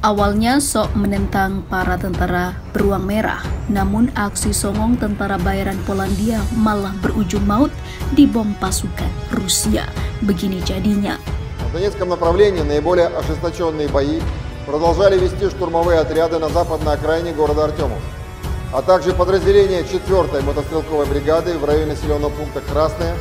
Awalnya sok menentang para tentara beruang merah, namun aksi songong tentara bayaran Polandia malah berujung maut dibom pasukan Rusia. Begini jadinya. В Донецком направлении наиболее ожесточенные бои продолжали вести штурмовые отряды на западной окраине города Артемов, а также подразделения 4-й мотострелковой бригады в районе населенного пункта Красное.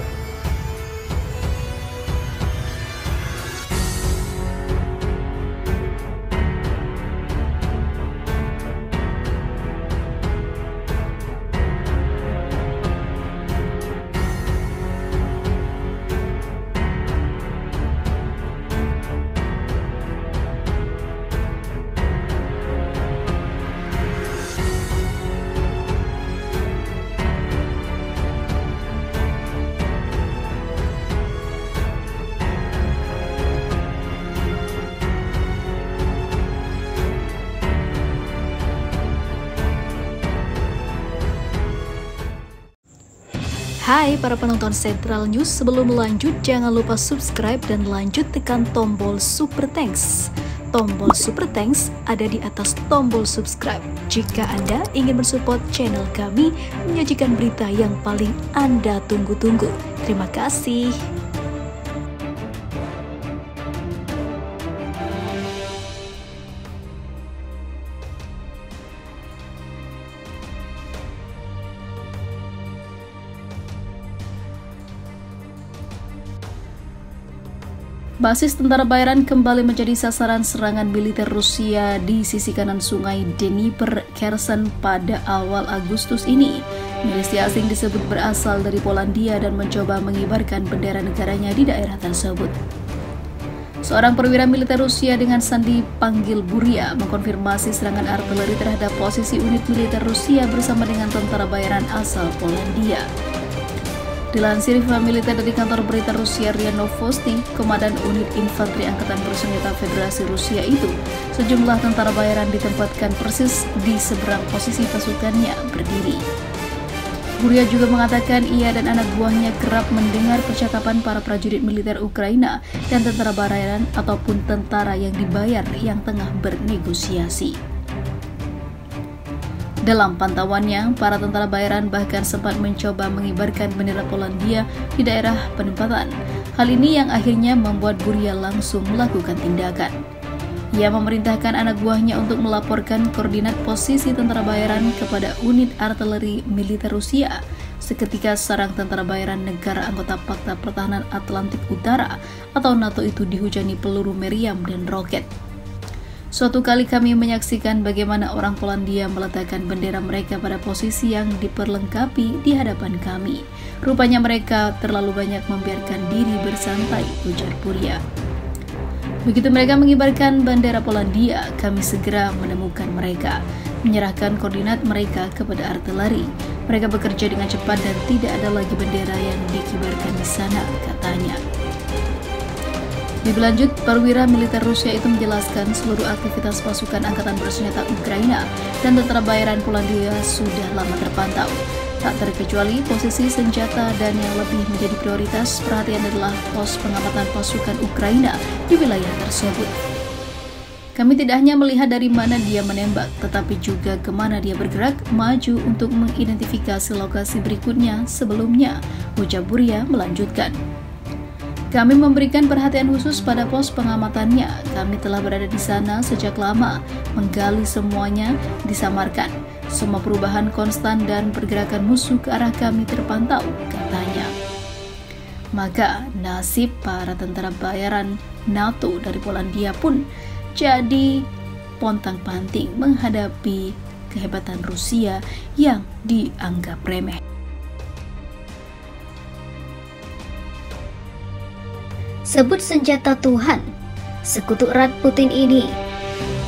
Hai para penonton Sentral News, sebelum lanjut jangan lupa subscribe dan lanjut tekan tombol Super Thanks. Tombol Super Thanks ada di atas tombol subscribe. Jika Anda ingin mensupport channel kami menyajikan berita yang paling Anda tunggu-tunggu. Terima kasih. Basis tentara bayaran kembali menjadi sasaran serangan militer Rusia di sisi kanan sungai Dnieper, Kherson pada awal Agustus ini. Milisia asing disebut berasal dari Polandia dan mencoba mengibarkan bendera negaranya di daerah tersebut. Seorang perwira militer Rusia dengan sandi panggil Buria mengkonfirmasi serangan artileri terhadap posisi unit militer Rusia bersama dengan tentara bayaran asal Polandia. Dilansir informasi militer dari kantor berita Rusia RIA Novosti, Komandan Unit Infanteri Angkatan Bersenjata Federasi Rusia itu, sejumlah tentara bayaran ditempatkan persis di seberang posisi pasukannya berdiri. Buria juga mengatakan ia dan anak buahnya kerap mendengar percakapan para prajurit militer Ukraina dan tentara bayaran ataupun tentara yang dibayar yang tengah bernegosiasi. Dalam pantauannya, para tentara bayaran bahkan sempat mencoba mengibarkan bendera Polandia di daerah penempatan. Hal ini yang akhirnya membuat Buria langsung melakukan tindakan. Ia memerintahkan anak buahnya untuk melaporkan koordinat posisi tentara bayaran kepada unit artileri militer Rusia. Seketika sarang tentara bayaran negara anggota Pakta Pertahanan Atlantik Utara atau NATO itu dihujani peluru meriam dan roket. Suatu kali kami menyaksikan bagaimana orang Polandia meletakkan bendera mereka pada posisi yang diperlengkapi di hadapan kami. Rupanya mereka terlalu banyak membiarkan diri bersantai, ujar Buria. Begitu mereka mengibarkan bendera Polandia, kami segera menemukan mereka, menyerahkan koordinat mereka kepada artileri. Mereka bekerja dengan cepat dan tidak ada lagi bendera yang dikibarkan di sana, katanya. Lebih lanjut, perwira militer Rusia itu menjelaskan seluruh aktivitas pasukan angkatan bersenjata Ukraina dan tentara bayaran Polandia sudah lama terpantau. Tak terkecuali posisi senjata dan yang lebih menjadi prioritas perhatian adalah pos pengamatan pasukan Ukraina di wilayah tersebut. Kami tidak hanya melihat dari mana dia menembak, tetapi juga kemana dia bergerak maju untuk mengidentifikasi lokasi berikutnya sebelumnya, ujar Buria melanjutkan. Kami memberikan perhatian khusus pada pos pengamatannya. Kami telah berada di sana sejak lama, menggali semuanya, disamarkan. Semua perubahan konstan dan pergerakan musuh ke arah kami terpantau, katanya. Maka nasib para tentara bayaran NATO dari Polandia pun jadi pontang-panting menghadapi kehebatan Rusia yang dianggap remeh. Sebut senjata Tuhan, sekutu erat Putin ini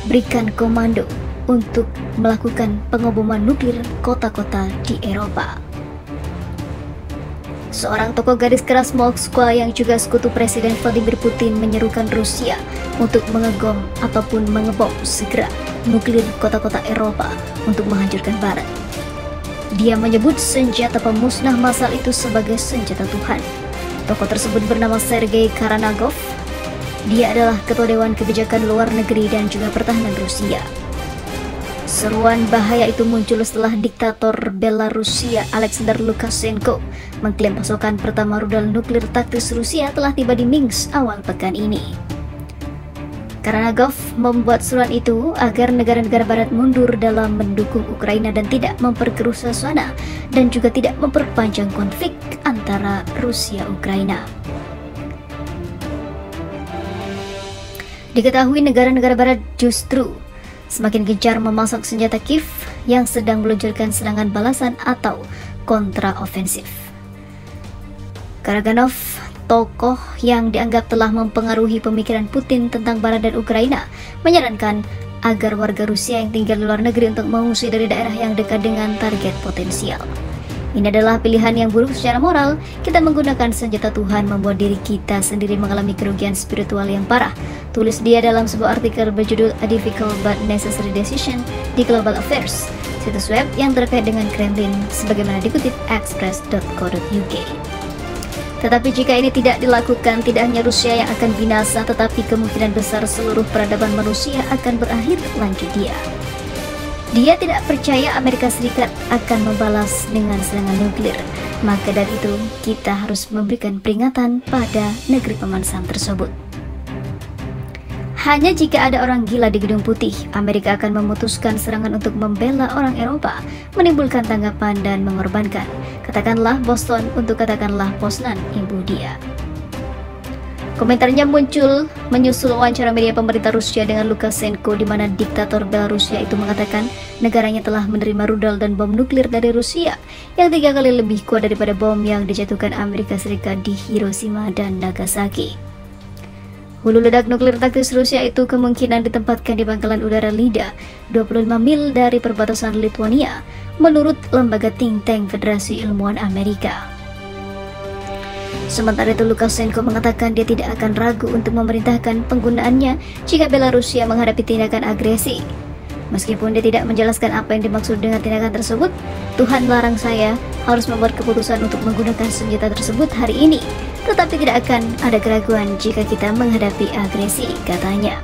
berikan komando untuk melakukan pengeboman nuklir kota-kota di Eropa. Seorang tokoh garis keras Moskwa yang juga sekutu Presiden Vladimir Putin menyerukan Rusia untuk mengegom ataupun mengebom segera nuklir kota-kota Eropa untuk menghancurkan Barat. Dia menyebut senjata pemusnah massal itu sebagai senjata Tuhan. Tokoh tersebut bernama Sergei Karanagov. Dia adalah Ketua Dewan Kebijakan Luar Negeri dan juga Pertahanan Rusia. Seruan bahaya itu muncul setelah diktator Belarusia Alexander Lukashenko mengklaim pasokan pertama rudal nuklir taktis Rusia telah tiba di Minsk awal pekan ini. Karanagov membuat seruan itu agar negara-negara barat mundur dalam mendukung Ukraina dan tidak memperkeruh suasana dan juga tidak memperpanjang konflik antara Rusia-Ukraina. Diketahui negara-negara barat justru semakin gencar memasok senjata Kiev yang sedang meluncurkan serangan balasan atau kontraofensif. Karaganov, tokoh yang dianggap telah mempengaruhi pemikiran Putin tentang Barat dan Ukraina, menyarankan agar warga Rusia yang tinggal di luar negeri untuk mengungsi dari daerah yang dekat dengan target potensial. Ini adalah pilihan yang buruk secara moral. Kita menggunakan senjata Tuhan membuat diri kita sendiri mengalami kerugian spiritual yang parah, tulis dia dalam sebuah artikel berjudul A Difficult but Necessary Decision di Global Affairs, situs web yang terkait dengan Kremlin, sebagaimana dikutip express.co.uk. Tetapi jika ini tidak dilakukan, tidak hanya Rusia yang akan binasa, tetapi kemungkinan besar seluruh peradaban manusia akan berakhir, lanjut dia. Dia tidak percaya Amerika Serikat akan membalas dengan serangan nuklir. Maka dari itu, kita harus memberikan peringatan pada negeri pemanasan tersebut. Hanya jika ada orang gila di Gedung Putih, Amerika akan memutuskan serangan untuk membela orang Eropa, menimbulkan tanggapan dan mengorbankan. Katakanlah Boston untuk katakanlah Poznan, ibu dia. Komentarnya muncul menyusul wawancara media pemerintah Rusia dengan Lukashenko, di mana diktator Belarusia itu mengatakan negaranya telah menerima rudal dan bom nuklir dari Rusia yang 3 kali lebih kuat daripada bom yang dijatuhkan Amerika Serikat di Hiroshima dan Nagasaki. Hulu ledak nuklir taktis Rusia itu kemungkinan ditempatkan di pangkalan udara Lida, 25 mil dari perbatasan Lithuania, menurut lembaga think tank Federasi Ilmuwan Amerika. Sementara itu, Lukashenko mengatakan dia tidak akan ragu untuk memerintahkan penggunaannya jika Belarusia menghadapi tindakan agresi. Meskipun dia tidak menjelaskan apa yang dimaksud dengan tindakan tersebut, Tuhan melarang saya harus membuat keputusan untuk menggunakan senjata tersebut hari ini. Tetapi tidak akan ada keraguan jika kita menghadapi agresi, katanya.